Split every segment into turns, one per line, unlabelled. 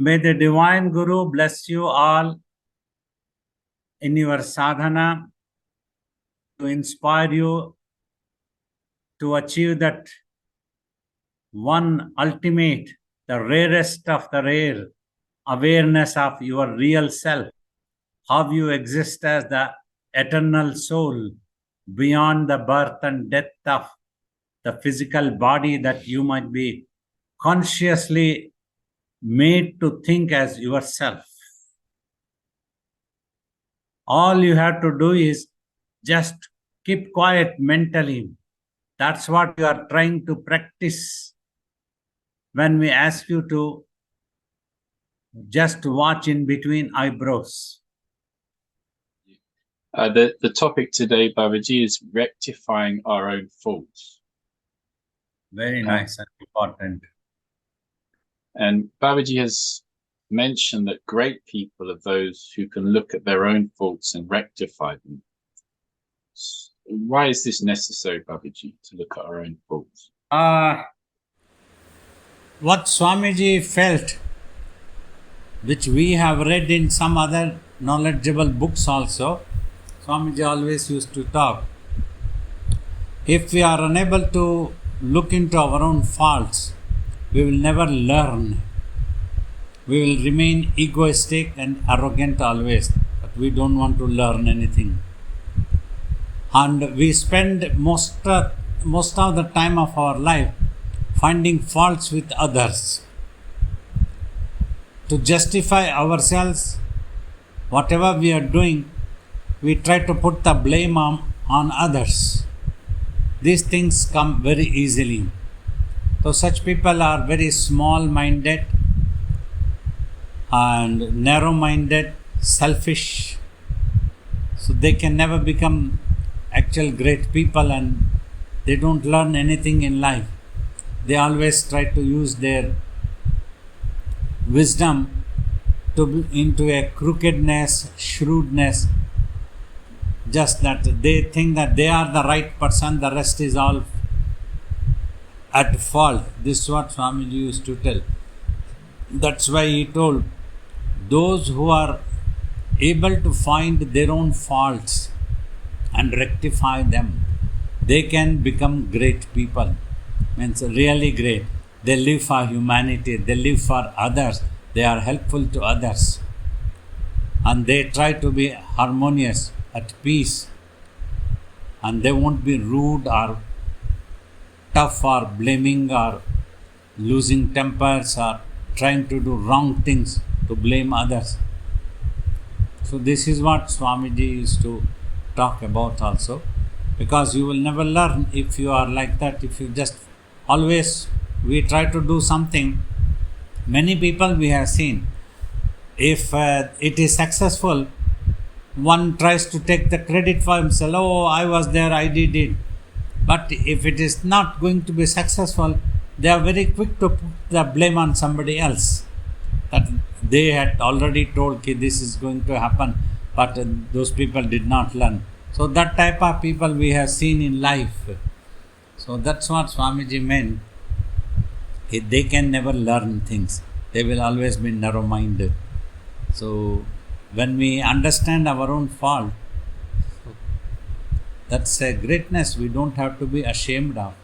May the Divine Guru bless you all in your sadhana to inspire you to achieve that one ultimate, the rarest of the rare awareness of your real self, how you exist as the eternal soul beyond the birth and death of the physical body that you might be consciously made to think as yourself. All you have to do is just keep quiet mentally. That's what you are trying to practice when we ask you to just watch in between eyebrows.
The topic today, Babaji, is rectifying our own faults.
Very nice and important.
And Babaji has mentioned that great people are those who can look at their own faults and rectify them. Why is this necessary, Babaji, to look at our own faults?
What Swamiji felt, which we have read in some other knowledgeable books also, Swamiji always used to talk. If we are unable to look into our own faults, we will never learn. We will remain egoistic and arrogant always, but we don't want to learn anything. And we spend most of the time of our life finding faults with others. To justify ourselves, whatever we are doing, we try to put the blame on others. These things come very easily. So such people are very small-minded and narrow-minded, selfish. So they can never become actual great people, and they don't learn anything in life. They always try to use their wisdom into a crookedness, shrewdness, just that they think that they are the right person, the rest is all at fault. This is what Swamiji used to tell. That's why he told, those who are able to find their own faults and rectify them, they can become great people. Means really great. They live for humanity, they live for others, they are helpful to others, and they try to be harmonious, at peace, and they won't be rude or tough or blaming or losing tempers or trying to do wrong things to blame others. So this is what Swamiji used to talk about also, because you will never learn if you are like that. If you just always, we try to do something, many people we have seen, if it is successful, one tries to take the credit for himself. Oh, I was there, I did it. But if it is not going to be successful, they are very quick to put the blame on somebody else, that they had already told that this is going to happen, but those people did not learn. So that type of people we have seen in life. So that's what Swamiji meant. They can never learn things. They will always be narrow-minded. So when we understand our own fault, that's a greatness we don't have to be ashamed of.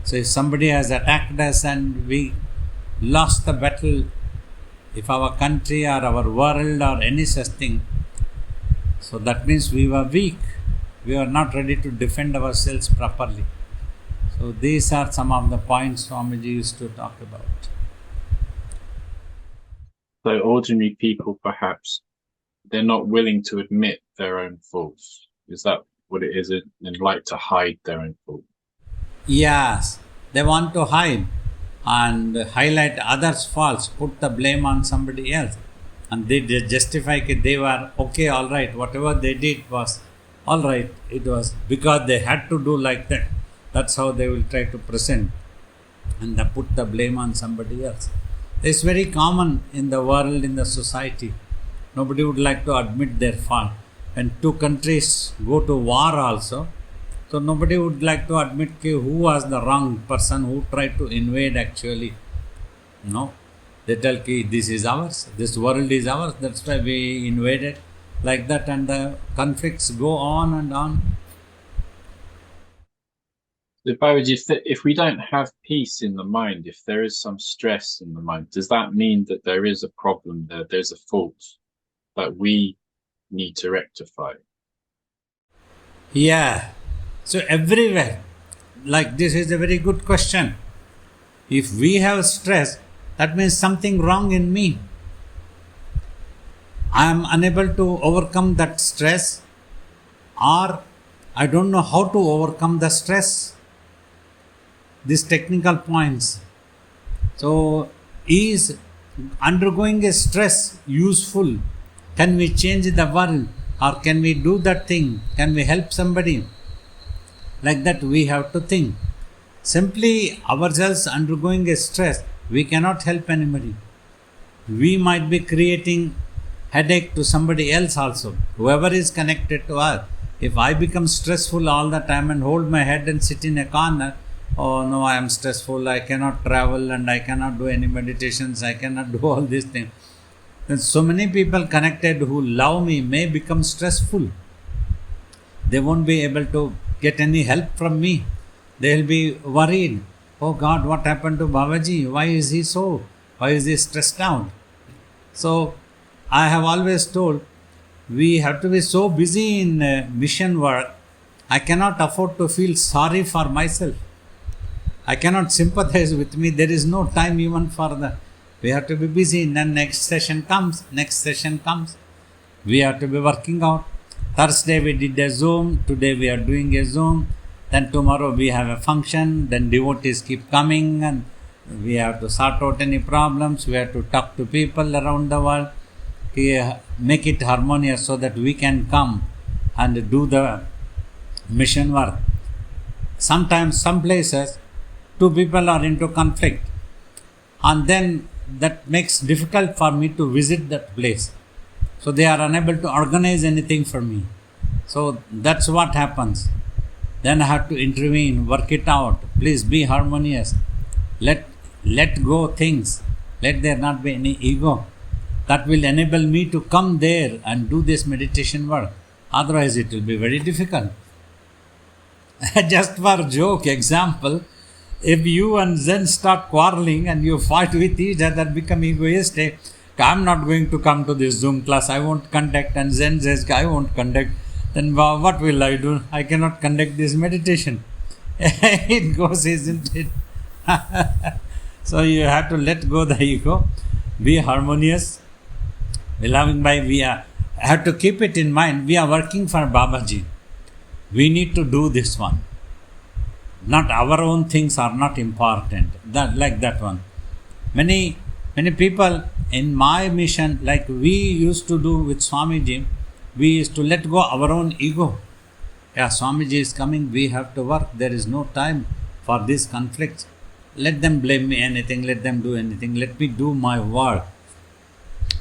So if somebody has attacked us and we lost the battle, if our country or our world or any such thing, so that means we were weak. We are not ready to defend ourselves properly. So these are some of the points Swamiji used to talk about.
So ordinary people, perhaps, they're not willing to admit their own faults. Is that what it is? And like to hide their own fault?
Yes, they want to hide and highlight others' faults, put the blame on somebody else, and they justify that they were okay, all right, whatever they did was all right. It was because they had to do like that. That's how they will try to present, and they put the blame on somebody else. It's very common in the world, in the society. Nobody would like to admit their fault. When two countries go to war also, so nobody would like to admit who was the wrong person, who tried to invade actually. No. They tell ki this is ours, this world is ours, that's why we invaded, like that, and the conflicts go on and on.
So Babaji, if we don't have peace in the mind, if there is some stress in the mind, does that mean that there is a problem there, there's a fault that we need to rectify?
Yeah. So everywhere, like this is a very good question. If we have stress, that means something wrong in me. I am unable to overcome that stress, or I don't know how to overcome the stress. These technical points. So, is undergoing a stress useful? Can we change the world, or can we do that thing? Can we help somebody? Like that, we have to think. Simply ourselves undergoing a stress, we cannot help anybody. We might be creating headache to somebody else also, whoever is connected to us. If I become stressful all the time and hold my head and sit in a corner, oh no, I am stressful, I cannot travel and I cannot do any meditations, I cannot do all these things. Then so many people connected who love me may become stressful. They won't be able to get any help from me. They'll be worried. Oh God, what happened to Babaji? Why is he so? Why is he stressed out? So I have always told, we have to be so busy in mission work. I cannot afford to feel sorry for myself. I cannot sympathize with me. There is no time even for that. We have to be busy. And then next session comes. We have to be working out. Thursday we did a Zoom. Today we are doing a Zoom. Then tomorrow we have a function. Then devotees keep coming and we have to sort out any problems. We have to talk to people around the world. Make it harmonious so that we can come and do the mission work. Sometimes some places two people are into conflict, and then that makes difficult for me to visit that place. So they are unable to organize anything for me. So that's what happens. Then I have to intervene, work it out. Please be harmonious. Let go things. Let there not be any ego. That will enable me to come there and do this meditation work. Otherwise it will be very difficult. Just for joke example, if you and Zen start quarreling and you fight with each other, become egoistic, I'm not going to come to this Zoom class, I won't conduct, and Zen says, I won't conduct, then what will I do? I cannot conduct this meditation. It goes, isn't it? So you have to let go the ego, be harmonious. Beloved, we have to keep it in mind, we are working for Babaji. We need to do this one. Not our own things are not important. Like that one. Many people in my mission, like we used to do with Swamiji, we used to let go our own ego. Yeah, Swamiji is coming, we have to work. There is no time for these conflicts. Let them blame me anything, let them do anything, let me do my work.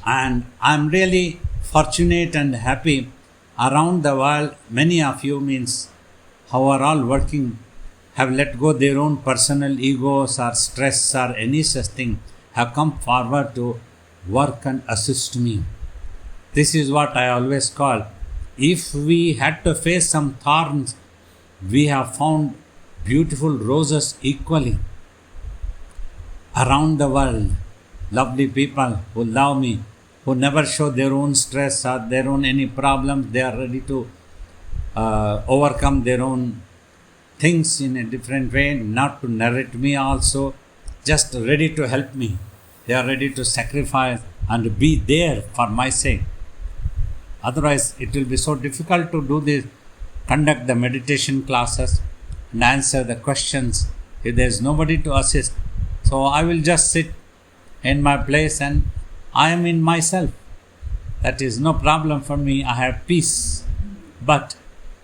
And I'm really fortunate and happy around the world. Many of you how are all working, have let go their own personal egos or stress or any such thing, have come forward to work and assist me. This is what I always call, if we had to face some thorns, we have found beautiful roses equally around the world. Lovely people who love me, who never show their own stress or their own any problems. They are ready to overcome their own things in a different way, not to narrate me also, just ready to help me. They are ready to sacrifice and be there for my sake. Otherwise, it will be so difficult to do this, conduct the meditation classes and answer the questions if there is nobody to assist. So I will just sit in my place and I am in myself. That is no problem for me. I have peace. But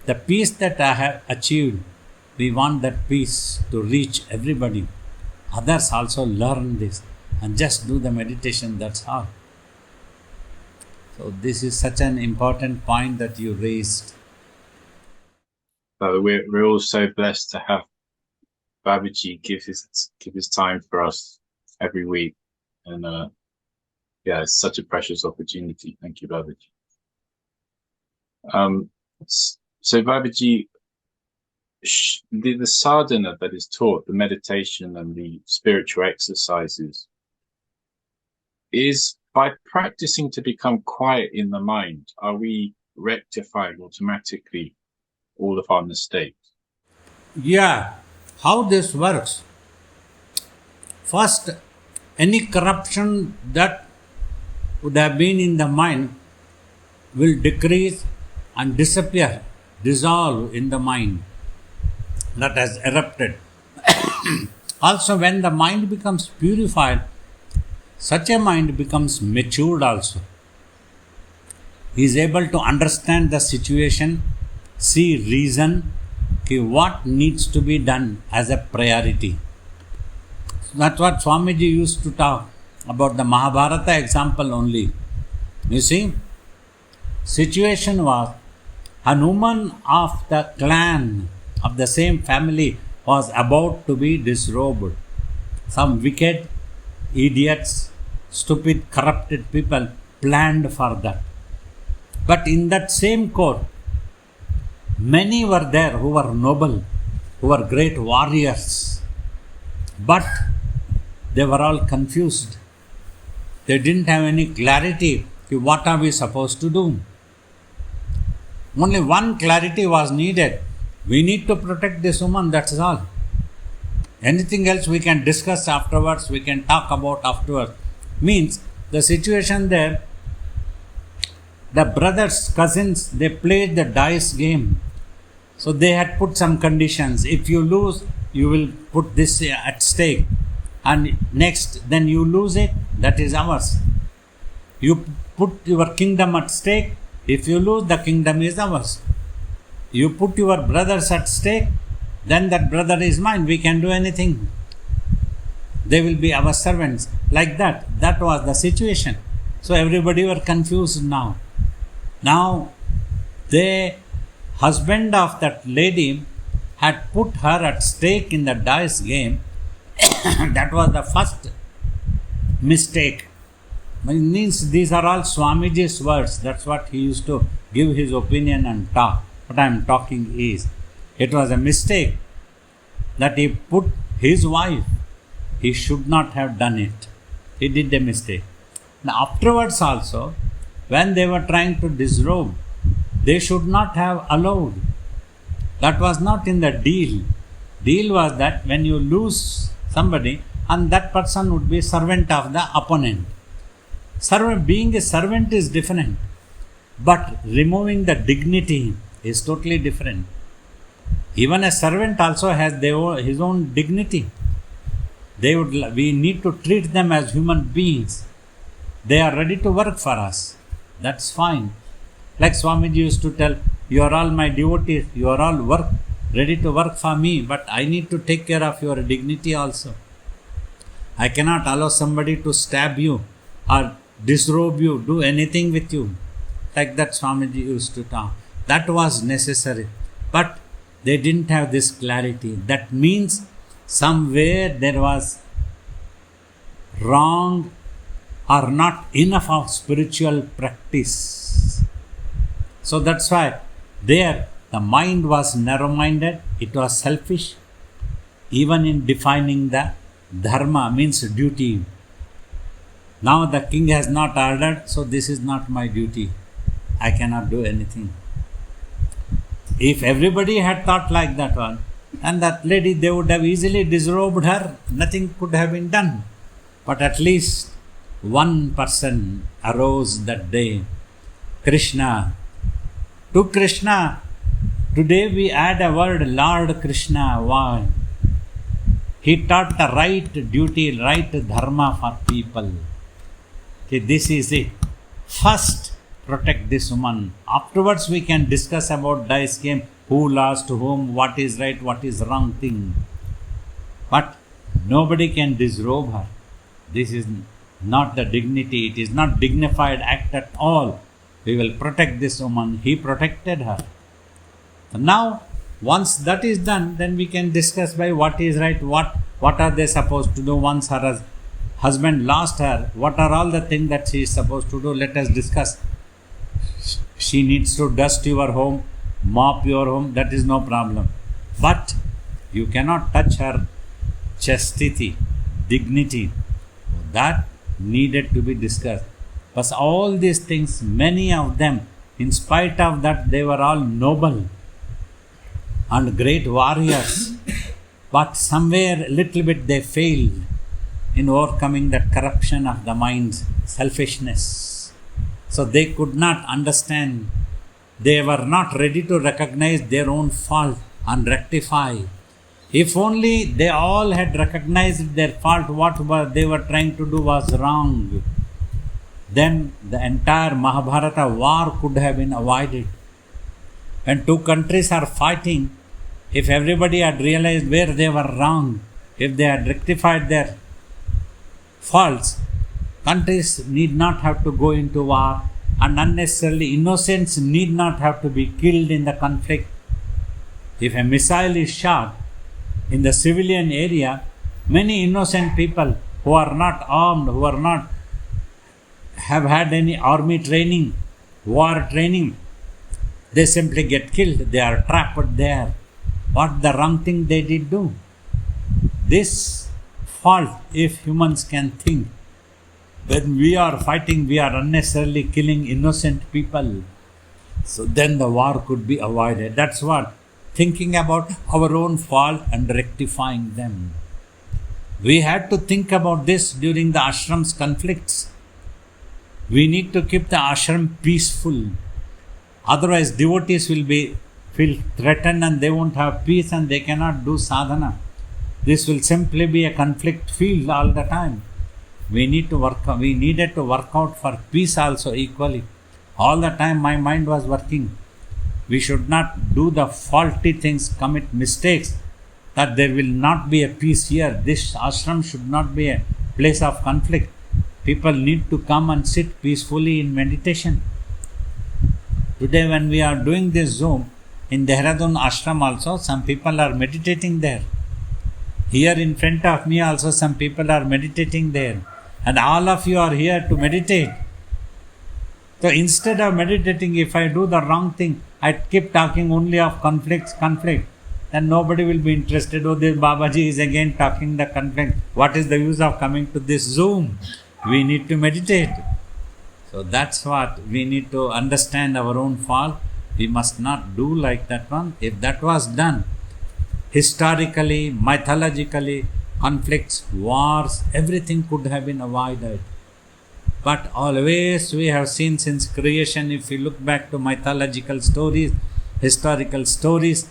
the peace that I have achieved, we want that peace to reach everybody. Others also learn this and just do the meditation, that's all. So this is such an important point that you raised.
So we're all so blessed to have Babaji give his time for us every week. And yeah, it's such a precious opportunity. Thank you, Babaji. So Babaji, the sadhana that is taught, the meditation and the spiritual exercises, is by practicing to become quiet in the mind, are we rectifying automatically all of our mistakes?
Yeah, how this works. First, any corruption that would have been in the mind will decrease and disappear, dissolve in the mind that has erupted. Also, when the mind becomes purified, such a mind becomes matured also. He is able to understand the situation, see reason, what needs to be done as a priority. That's what Swamiji used to talk about the Mahabharata example only. You see, situation was Hanuman of the clan of the same family was about to be disrobed. Some wicked idiots, stupid, corrupted people planned for that. But in that same court, many were there who were noble, who were great warriors. But they were all confused. They didn't have any clarity. What are we supposed to do? Only one clarity was needed. We need to protect this woman, that's all. Anything else we can discuss afterwards, we can talk about afterwards. Means the situation there, the brothers, cousins, they played the dice game. So they had put some conditions. If you lose, you will put this at stake. And next, then you lose it, that is ours. You put your kingdom at stake. If you lose, the kingdom is ours. You put your brothers at stake, then that brother is mine. We can do anything. They will be our servants. Like that. That was the situation. So everybody were confused now. Now, the husband of that lady had put her at stake in the dice game. That was the first mistake. It means these are all Swamiji's words. That's what he used to give his opinion and talk. What I am talking is, it was a mistake that he put his wife. He should not have done it. He did a mistake. Now afterwards also, when they were trying to disrobe, they should not have allowed. That was not in the deal. Deal was that when you lose somebody, and that person would be servant of the opponent. Being a servant is different, but removing the dignity is totally different. Even a servant also has his own dignity. We need to treat them as human beings. They are ready to work for us. That's fine. Like Swamiji used to tell, you are all my devotees, you are all ready to work for me, but I need to take care of your dignity also. I cannot allow somebody to stab you or disrobe you, do anything with you. Like that Swamiji used to talk. That was necessary. But they didn't have this clarity. That means somewhere there was wrong or not enough of spiritual practice. So that's why there the mind was narrow-minded, it was selfish. Even in defining the dharma means duty. Now the king has not ordered, so this is not my duty. I cannot do anything. If everybody had thought like that one, and that lady, they would have easily disrobed her, nothing could have been done. But at least one person arose that day, Krishna. To Krishna, today we add a word, Lord Krishna. Why? He taught the right duty, right dharma for people. Okay, this is it. First, protect this woman. Afterwards, we can discuss about dice game, who lost to whom, what is right, what is wrong thing. But nobody can disrobe her. This is not the dignity. It is not dignified act at all. We will protect this woman. He protected her. Now, once that is done, then we can discuss by what is right, what are they supposed to do once her husband lost her, what are all the things that she is supposed to do? Let us discuss. She needs to dust your home, mop your home, that is no problem. But you cannot touch her chastity, dignity. That needed to be discussed. But all these things, many of them, in spite of that, they were all noble and great warriors. But somewhere, a little bit, they failed in overcoming that corruption of the mind's selfishness. So they could not understand. They were not ready to recognize their own fault and rectify. If only they all had recognized their fault, what they were trying to do was wrong, then the entire Mahabharata war could have been avoided. When two countries are fighting, if everybody had realized where they were wrong, if they had rectified their faults, countries need not have to go into war, and unnecessarily innocents need not have to be killed in the conflict. If a missile is shot in the civilian area, many innocent people who are not armed, who are not have had any army training, war training, they simply get killed. They are trapped there. What the wrong thing they did do? This fault, if humans can think, when we are fighting, we are unnecessarily killing innocent people. So then the war could be avoided. That's what. Thinking about our own fault and rectifying them. We had to think about this during the ashram's conflicts. We need to keep the ashram peaceful. Otherwise, devotees will feel threatened and they won't have peace and they cannot do sadhana. This will simply be a conflict field all the time. We needed to work out for peace also equally. All the time my mind was working. We should not do the faulty things, commit mistakes, that there will not be a peace here. This ashram should not be a place of conflict. People need to come and sit peacefully in meditation. Today when we are doing this Zoom, in Dehradun ashram also, some people are meditating there. Here in front of me also some people are meditating there. And all of you are here to meditate. So instead of meditating, if I do the wrong thing, I keep talking only of conflict, then nobody will be interested. Oh, this Babaji is again talking the conflict. What is the use of coming to this Zoom? We need to meditate. So that's what we need to understand our own fault. We must not do like that one. If that was done, historically, mythologically, conflicts, wars, everything could have been avoided. But always we have seen since creation, if we look back to mythological stories, historical stories,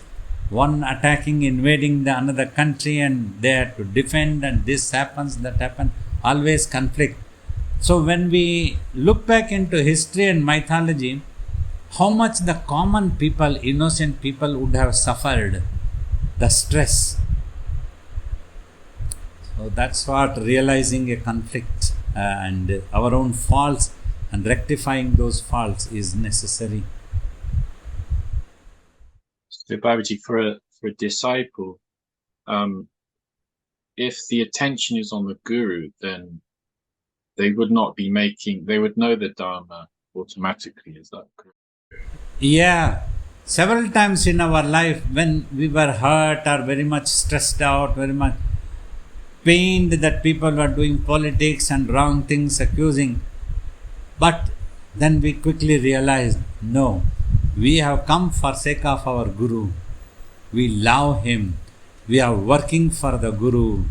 one attacking, invading the another country and they had to defend and this happens, that happens, always conflict. So when we look back into history and mythology, how much the common people, innocent people would have suffered, the stress. So that's what realizing a conflict and our own faults and rectifying those faults is necessary.
So Babaji, for a disciple, if the attention is on the Guru, then they would not be they would know the Dharma automatically. Is that correct?
Yeah. Several times in our life when we were hurt or very much stressed out, very much pained that people were doing politics and wrong things, accusing. But then we quickly realized, no, we have come for sake of our Guru. We love him. We are working for the Guru.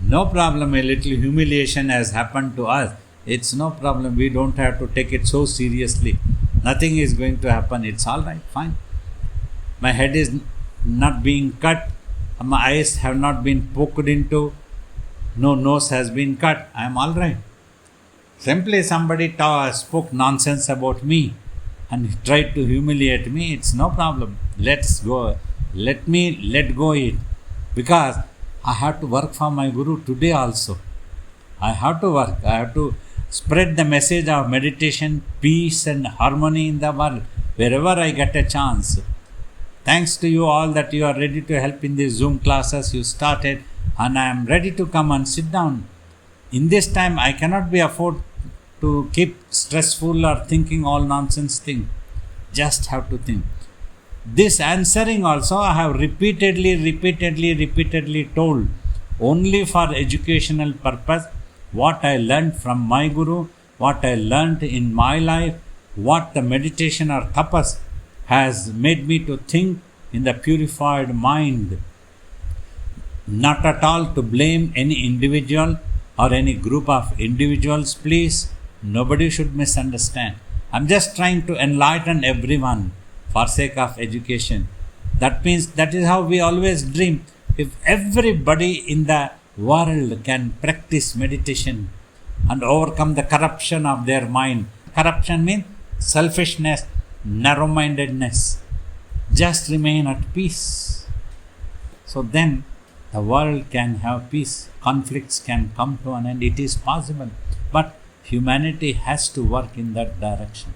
No problem, a little humiliation has happened to us. It's no problem. We don't have to take it so seriously. Nothing is going to happen. It's all right, fine. My head is not being cut. My eyes have not been poked into. No nose has been cut. I am all right. Simply somebody spoke nonsense about me and tried to humiliate me. It's no problem. Let's go. Let me let go it. Because I have to work for my Guru today also. I have to work. I have to spread the message of meditation, peace and harmony in the world wherever I get a chance. Thanks to you all that you are ready to help in these Zoom classes you started, and I am ready to come and sit down. in this time I cannot be afford to keep stressful or thinking all nonsense thing. Just have to think. This answering also I have repeatedly told, only for educational purpose, what I learned from my Guru, what I learned in my life, what the meditation or tapas has made me to think in the purified mind. Not at all to blame any individual or any group of individuals, please. Nobody should misunderstand. I'm just trying to enlighten everyone for sake of education. That means that is how we always dream. If everybody in the world can practice meditation and overcome the corruption of their mind. Corruption means selfishness, narrow-mindedness. Just remain at peace. So then the world can have peace. Conflicts can come to an end. It is possible. But humanity has to work in that direction.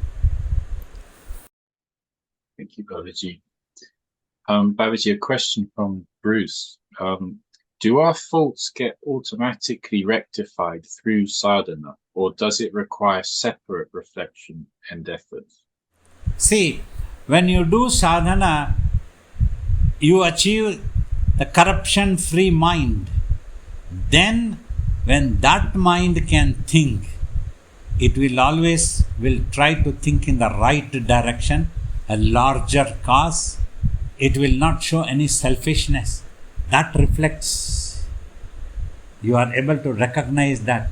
Thank you, Babaji. Babaji, a question from Bruce. Do our faults get automatically rectified through sadhana, or does it require separate reflection and effort?
See, when you do sadhana, you achieve the corruption-free mind. Then, when that mind can think, it will try to think in the right direction, a larger cause. It will not show any selfishness. That reflects. You are able to recognize that.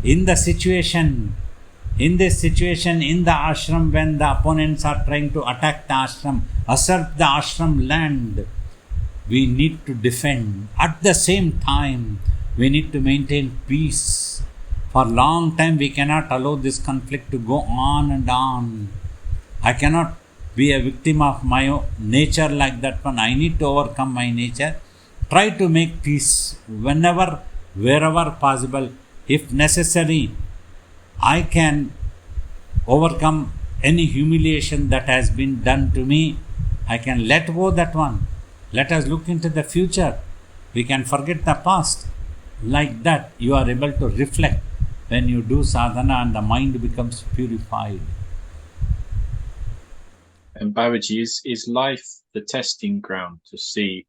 In this situation, in the ashram, when the opponents are trying to attack the ashram, usurp the ashram land, we need to defend. At the same time, we need to maintain peace. For a long time, we cannot allow this conflict to go on and on. I cannot be a victim of my own nature like that one. I need to overcome my nature. Try to make peace whenever, wherever possible. If necessary, I can overcome any humiliation that has been done to me. I can let go that one. Let us look into the future. We can forget the past. Like that, you are able to reflect when you do sadhana and the mind becomes purified.
And Babaji, is life the testing ground to see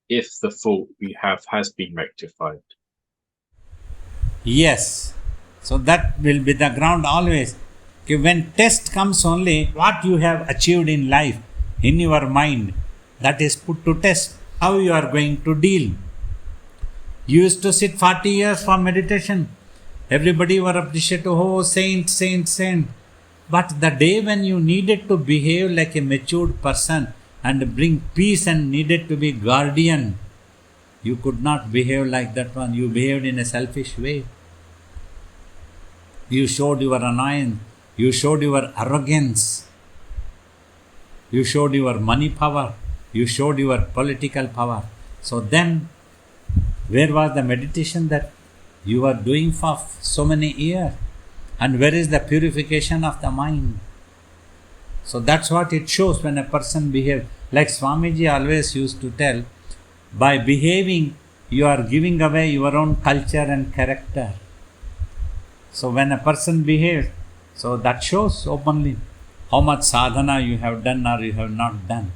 if the fault we have has been rectified?
Yes. So that will be the ground always. Okay, when test comes only, what you have achieved in life, in your mind, that is put to test. How you are going to deal. You used to sit 40 years for meditation. Everybody were appreciated, oh, saint. But the day when you needed to behave like a matured person and bring peace and needed to be guardian, you could not behave like that one. You behaved in a selfish way. You showed your annoyance. You showed your arrogance. You showed your money power. You showed your political power. So then, where was the meditation that you were doing for so many years? And where is the purification of the mind? So that's what it shows when a person behaves. Like Swamiji always used to tell, by behaving, you are giving away your own culture and character. So when a person behaves, so that shows openly how much sadhana you have done or you have not done.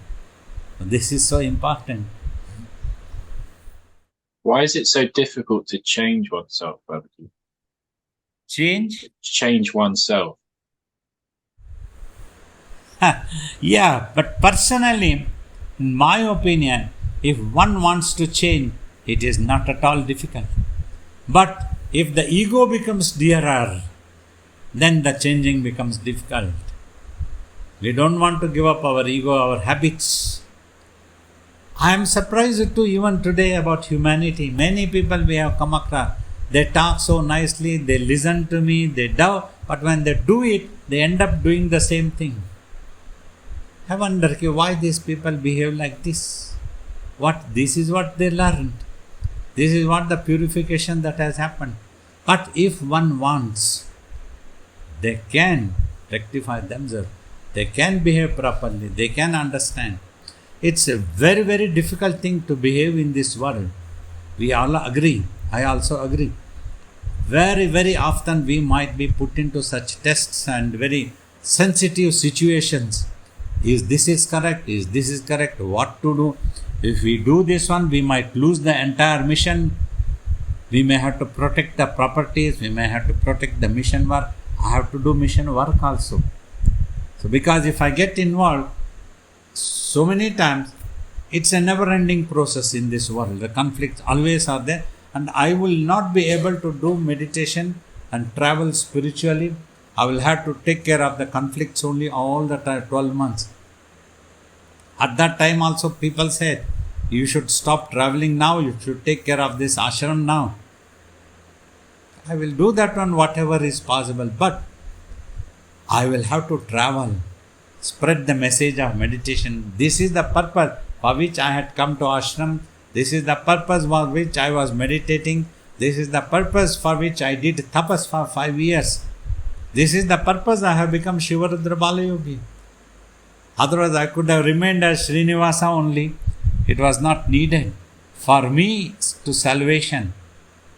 This is so important.
Why is it so difficult to change oneself, Babaji? Change oneself.
Yeah, but personally, in my opinion, if one wants to change, it is not at all difficult. But if the ego becomes dearer, then the changing becomes difficult. We don't want to give up our ego, our habits. I am surprised too even today about humanity. Many people we have come across, they talk so nicely, they listen to me, they do, but when they do it, they end up doing the same thing. I wonder why these people behave like this. This is what they learned. This is what the purification that has happened. But if one wants, they can rectify themselves. They can behave properly. They can understand. It's a very, very difficult thing to behave in this world. We all agree. I also agree. very, very often we might be put into such tests and very sensitive situations. Is this is correct? Is this is correct? What to do? If we do this one, we might lose the entire mission. We may have to protect the properties. We may have to protect the mission work. I have to do mission work also. So because if I get involved so many times, it's a never-ending process in this world. The conflicts always are there, and I will not be able to do meditation and travel spiritually. I will have to take care of the conflicts only all the time, 12 months. At that time also people said, you should stop traveling now, you should take care of this ashram now. I will do that one whatever is possible, but I will have to travel, spread the message of meditation. This is the purpose for which I had come to ashram. This is the purpose for which I was meditating. This is the purpose for which I did tapas for 5 years. This is the purpose I have become Shivarudra Balayogi. Otherwise I could have remained as Srinivasa only. It was not needed for me to salvation.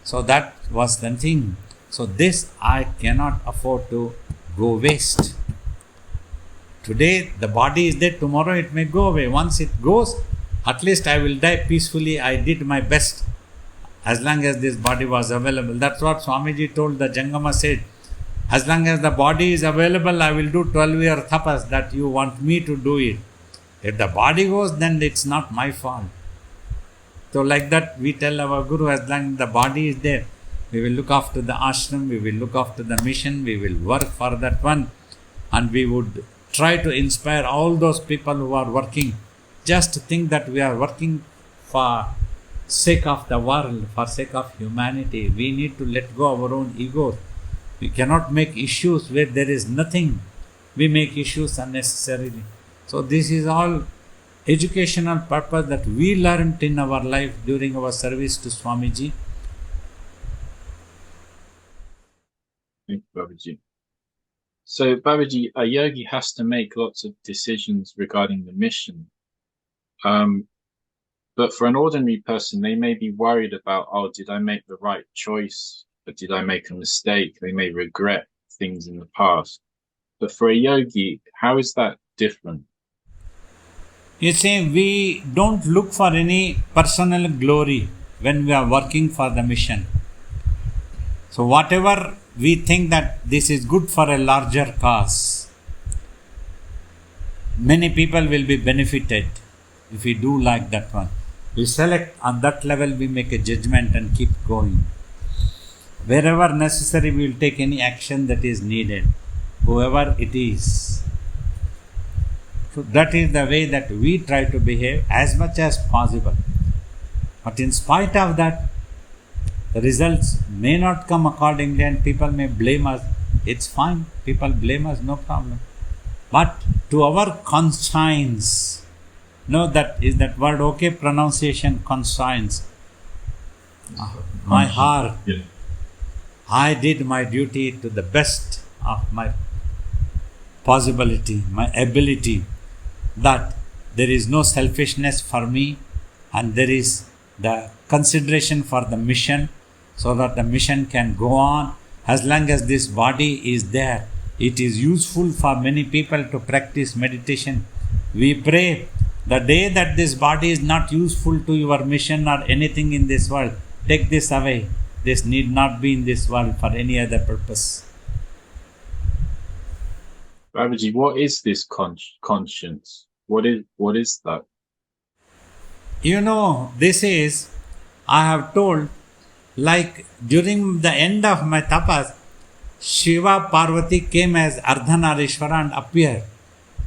So that was the thing. So this I cannot afford to go waste. Today the body is there, tomorrow it may go away. Once it goes, at least I will die peacefully. I did my best as long as this body was available. That's what Swamiji told the Jangama said. As long as the body is available, I will do 12-year tapas that you want me to do it. If the body goes, then it's not my fault. So like that we tell our Guru, as long as the body is there, we will look after the ashram, we will look after the mission, we will work for that one, and we would try to inspire all those people who are working. Just think that we are working for sake of the world, for sake of humanity. We need to let go of our own egos. We cannot make issues where there is nothing. We make issues unnecessarily. So this is all educational purpose that we learnt in our life during our service to Swamiji.
Thank you, Babaji. So, Babaji, a yogi has to make lots of decisions regarding the mission. But for an ordinary person, they may be worried about, oh, did I make the right choice? Or did I make a mistake? They may regret things in the past. But for a yogi, how is that different?
You see, we don't look for any personal glory when we are working for the mission. So whatever we think that this is good for a larger cause, many people will be benefited if we do like that one. We select on that level, we make a judgment and keep going. Wherever necessary, we will take any action that is needed, whoever it is. So that is the way that we try to behave as much as possible. But in spite of that, the results may not come accordingly and people may blame us. It's fine, people blame us, no problem. But to our conscience, no, that is that word okay, pronunciation, conscience. My heart,
Yeah.
I did my duty to the best of my possibility, my ability, that there is no selfishness for me and there is the consideration for the mission so that the mission can go on. As long as this body is there, it is useful for many people to practice meditation. We pray, the day that this body is not useful to your mission or anything in this world, take this away. This need not be in this world for any other purpose.
Babaji, what is this conscience? What is that?
You know, this is, I have told, like during the end of my tapas, Shiva Parvati came as Ardhanarishwara and appeared.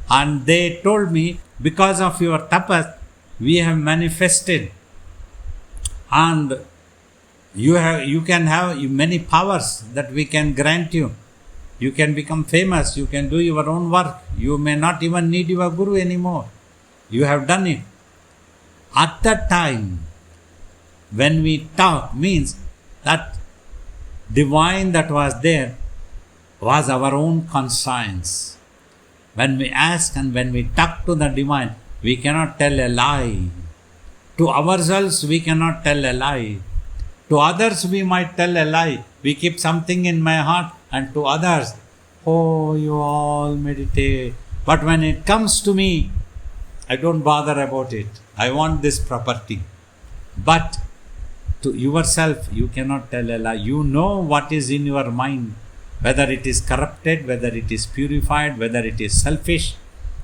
And they told me, because of your tapas, we have manifested. And you can have many powers that we can grant you. You can become famous, you can do your own work. You may not even need your guru anymore. You have done it. At that time, when we talk, means that divine that was there was our own conscience. When we ask and when we talk to the divine, we cannot tell a lie. To ourselves, we cannot tell a lie. To others we might tell a lie. We keep something in my heart, and to others, oh, you all meditate. But when it comes to me, I don't bother about it. I want this property. But to yourself, you cannot tell a lie. You know what is in your mind, whether it is corrupted, whether it is purified, whether it is selfish,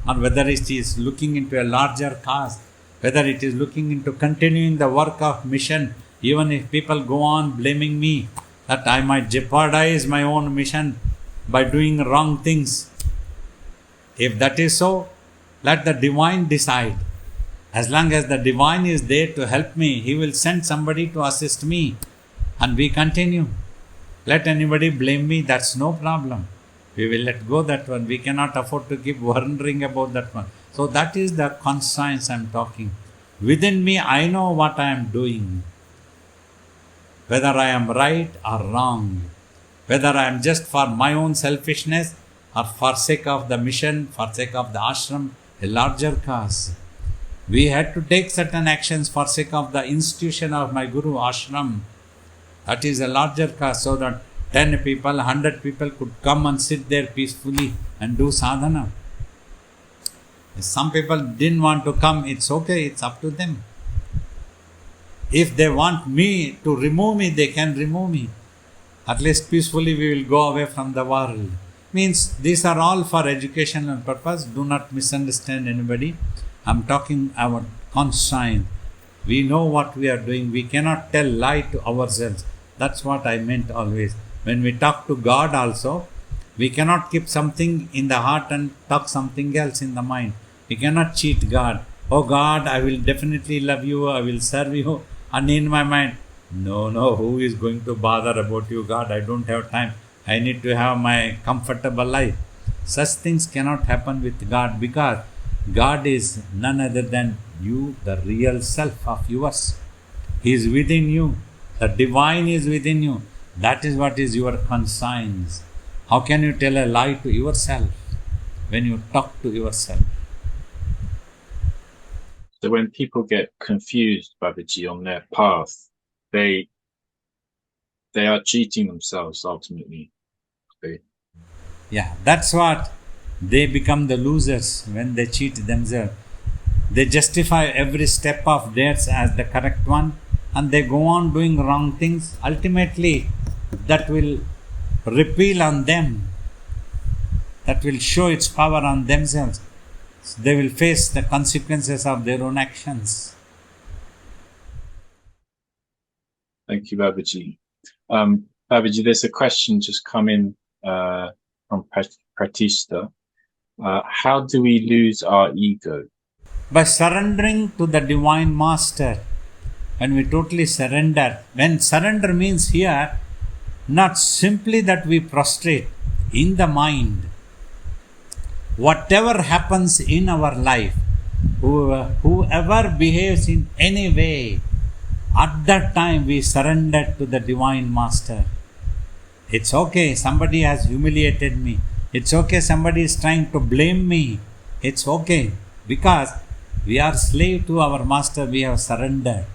or whether it is looking into a larger cause, whether it is looking into continuing the work of mission, even if people go on blaming me that I might jeopardize my own mission by doing wrong things. If that is so, let the divine decide. As long as the divine is there to help me, he will send somebody to assist me, and we continue. Let anybody blame me, that's no problem. We will let go that one. We cannot afford to keep wondering about that one. So that is the conscience I am talking. Within me, I know what I am doing. Whether I am right or wrong. Whether I am just for my own selfishness or for sake of the mission, for sake of the ashram, a larger cause. We had to take certain actions for sake of the institution of my Guru ashram. That is a larger cause, so that 10 people, 100 people could come and sit there peacefully and do sadhana. If some people didn't want to come, it's okay, it's up to them. If they want me to remove me, they can remove me. At least peacefully we will go away from the world. Means these are all for educational purpose. Do not misunderstand anybody. I am talking about conscience. We know what we are doing. We cannot tell lie to ourselves. That's what I meant always. When we talk to God also, we cannot keep something in the heart and talk something else in the mind. We cannot cheat God. Oh God, I will definitely love you. I will serve you. And in my mind, no, who is going to bother about you, God? I don't have time. I need to have my comfortable life. Such things cannot happen with God, because God is none other than you, the real self of yours. He is within you. The divine is within you. That is what is your conscience. How can you tell a lie to yourself when you talk to yourself?
So when people get confused, Babaji, on their path, they are cheating themselves ultimately.
Yeah, that's what they become the losers when they cheat themselves. They justify every step of theirs as the correct one, and they go on doing wrong things. Ultimately, that will repel on them. That will show its power on themselves. They will face the consequences of their own actions.
Thank you, Babaji. Babaji, there's a question just come in from Pratishta. How do we lose our ego?
By surrendering to the Divine Master. When we totally surrender. When surrender means here, not simply that we prostrate in the mind. Whatever happens in our life, whoever behaves in any way, at that time we surrender to the Divine Master. It's okay, somebody has humiliated me. It's okay, somebody is trying to blame me. It's okay, because we are slave to our Master, we have surrendered.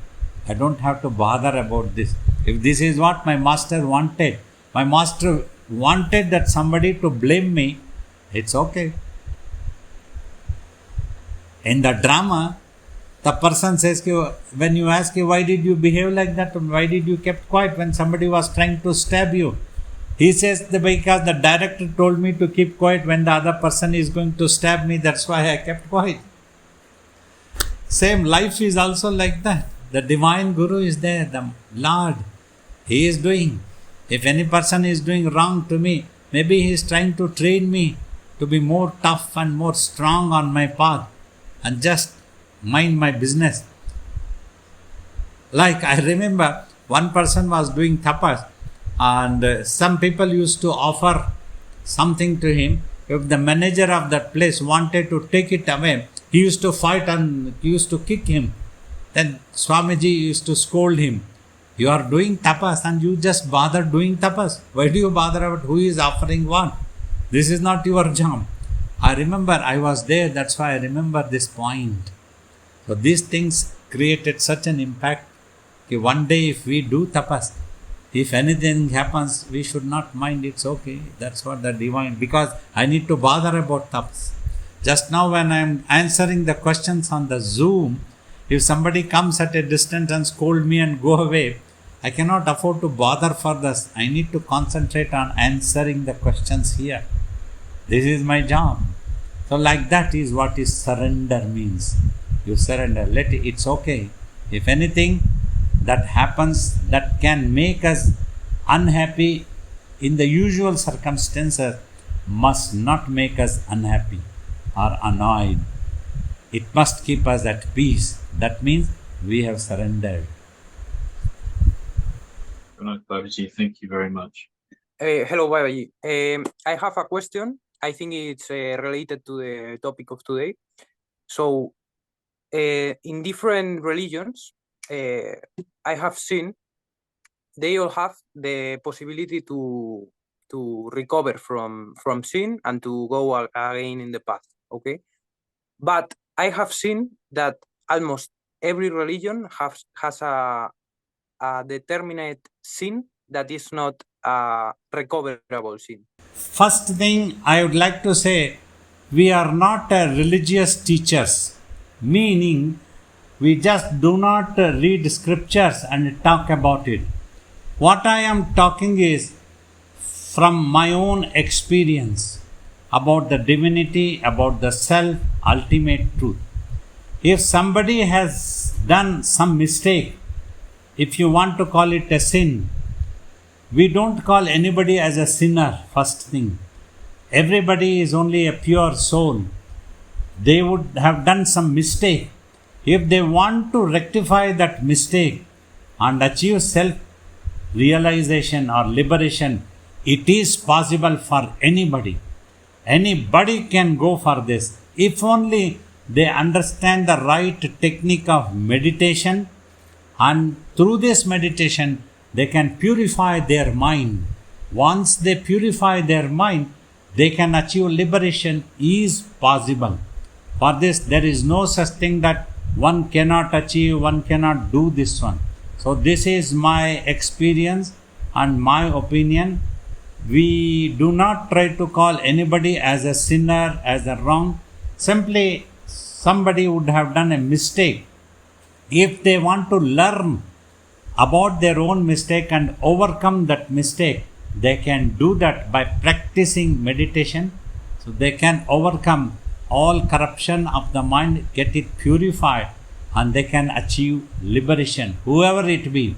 I don't have to bother about this. If this is what my Master wanted, my Master wanted that somebody to blame me, it's okay. In the drama, the person says, when you ask, why did you behave like that? Why did you kept quiet when somebody was trying to stab you? He says, because the director told me to keep quiet when the other person is going to stab me, that's why I kept quiet. Same, life is also like that. The Divine Guru is there, the Lord. He is doing. If any person is doing wrong to me, maybe he is trying to train me to be more tough and more strong on my path and just mind my business. Like I remember one person was doing tapas, and some people used to offer something to him. If the manager of that place wanted to take it away, he used to fight and he used to kick him. Then Swamiji used to scold him. You are doing tapas and you just bother doing tapas. Why do you bother about who is offering what? This is not your job. I remember I was there, that's why I remember this point. So these things created such an impact. One day if we do tapas, if anything happens, we should not mind, it's okay. That's what the divine, because I need to bother about tapas. Just now when I am answering the questions on the Zoom, if somebody comes at a distance and scold me and go away, I cannot afford to bother for this. I need to concentrate on answering the questions here. This is my job. So like that is what is surrender means. You surrender, let it, it's okay. If anything that happens that can make us unhappy in the usual circumstances must not make us unhappy or annoyed. It must keep us at peace. That means we have surrendered.
Babaji, thank you very much.
Hello, Babaji. I have a question. I think it's related to the topic of today. So, in different religions, I have seen they all have the possibility to recover from sin and to go again in the path. Okay, but I have seen that almost every religion has a determinate sin that is not a recoverable sin.
First thing I would like to say, we are not religious teachers, meaning we just do not read scriptures and talk about it. What I am talking is from my own experience about the divinity, about the self, ultimate truth. If somebody has done some mistake, if you want to call it a sin, we don't call anybody as a sinner, first thing. Everybody is only a pure soul. They would have done some mistake. If they want to rectify that mistake and achieve self-realization or liberation, it is possible for anybody. Anybody can go for this. If only they understand the right technique of meditation, and through this meditation, they can purify their mind. Once they purify their mind, they can achieve liberation is possible. For this, there is no such thing that one cannot achieve, one cannot do this one. So this is my experience and my opinion. We do not try to call anybody as a sinner, as a wrong. Simply, somebody would have done a mistake. If they want to learn about their own mistake and overcome that mistake, they can do that by practicing meditation. So they can overcome all corruption of the mind, get it purified, and they can achieve liberation, whoever it be,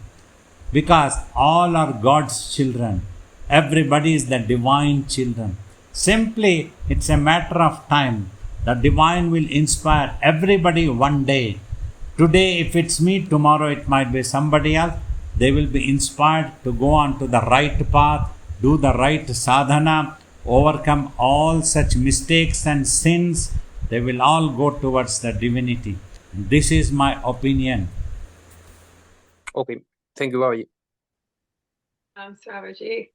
because all are God's children. Everybody is the divine children. Simply, it's a matter of time. The divine will inspire everybody one day. Today, if it's me, tomorrow it might be somebody else. They will be inspired to go on to the right path, do the right sadhana, overcome all such mistakes and sins. They will all go towards the divinity. This is my opinion.
Okay, thank you, Babaji.
Swamiji,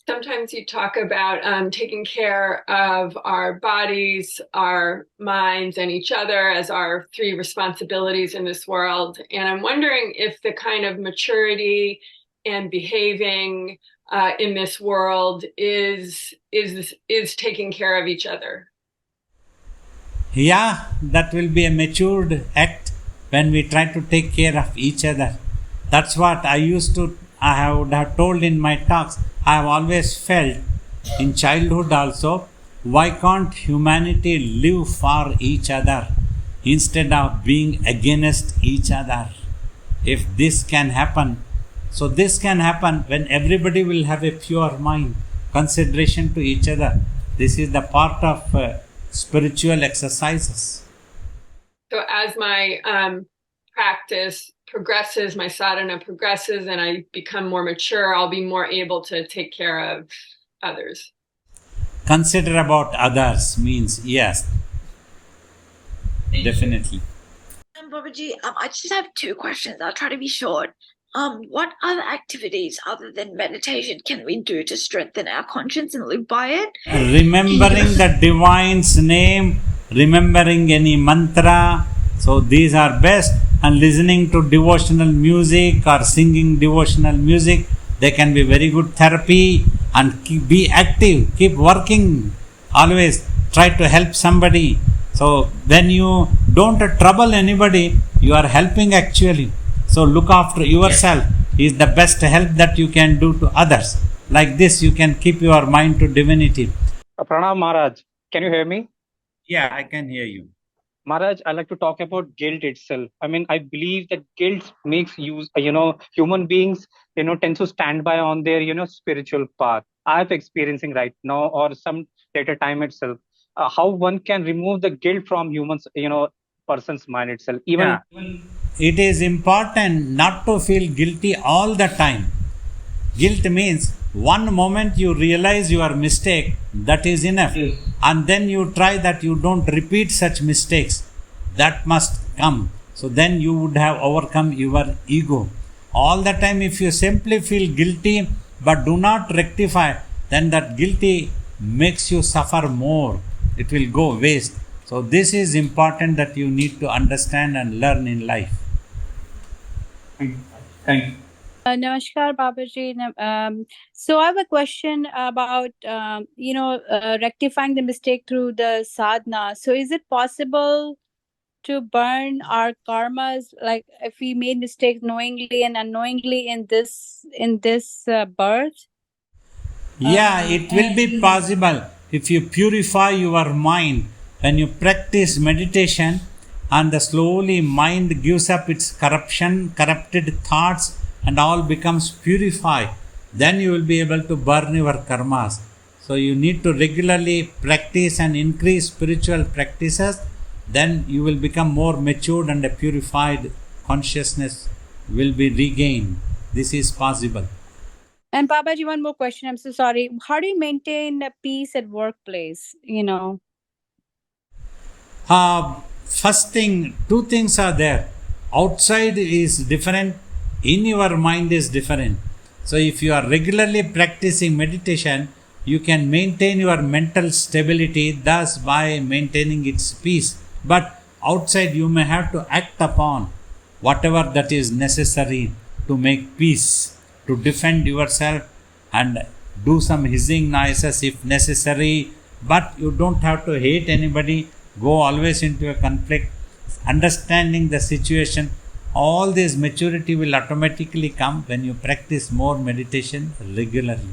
sometimes you talk about taking care of our bodies, our minds, and each other as our three responsibilities in this world. And I'm wondering if the kind of maturity and behaving in this world is taking care of each other.
Yeah, that will be a matured act when we try to take care of each other. That's what I would have told in my talks. I have always felt in childhood also, why can't humanity live for each other instead of being against each other? If this can happen, so this can happen when everybody will have a pure mind, consideration to each other. This is the part of spiritual exercises.
So as my practice progresses, my sadhana progresses, and I become more mature, I'll be more able to take care of others.
Consider about others means yes, definitely.
Babaji, I just have two questions. I'll try to be short. What other activities other than meditation can we do to strengthen our conscience and live by it?
Remembering the divine's name, remembering any mantra. So these are best. and listening to devotional music or singing devotional music. They can be very good therapy, and be active, keep working, always try to help somebody. So when you don't trouble anybody, you are helping actually. So look after yourself is the best help that you can do to others. Like this, you can keep your mind to divinity.
Pranam Maharaj, can you hear me?
Yeah, I can hear you.
Maharaj, I like to talk about guilt itself. I mean, I believe that guilt makes human beings, tend to stand by on their, spiritual path. I'm experiencing right now or some later time itself. How one can remove the guilt from humans, person's mind itself. Even
It is important not to feel guilty all the time. Guilt means one moment you realize your mistake, that is enough. And then you try that you don't repeat such mistakes. That must come. So then you would have overcome your ego. All the time, if you simply feel guilty but do not rectify, then that guilty makes you suffer more. It will go waste. So this is important that you need to understand and learn in life.
Thank you.
Namaskar, Babaji. So I have a question about, rectifying the mistake through the sadhana. So is it possible to burn our karmas, like if we made mistakes knowingly and unknowingly in this birth?
Yeah, it will be possible if you purify your mind. When you practice meditation and the slowly mind gives up its corrupted thoughts and all becomes purified, then you will be able to burn your karmas. So you need to regularly practice and increase spiritual practices, then you will become more matured and a purified consciousness will be regained. This is possible.
And Babaji, one more question. I'm so sorry. How do you maintain peace at workplace?
First thing, two things are there. Outside is different, in your mind is different. So if you are regularly practicing meditation, you can maintain your mental stability, thus by maintaining its peace. But outside you may have to act upon whatever that is necessary to make peace, to defend yourself and do some hissing noises if necessary. But you don't have to hate anybody, go always into a conflict, understanding the situation. All this maturity will automatically come when you practice more meditation regularly.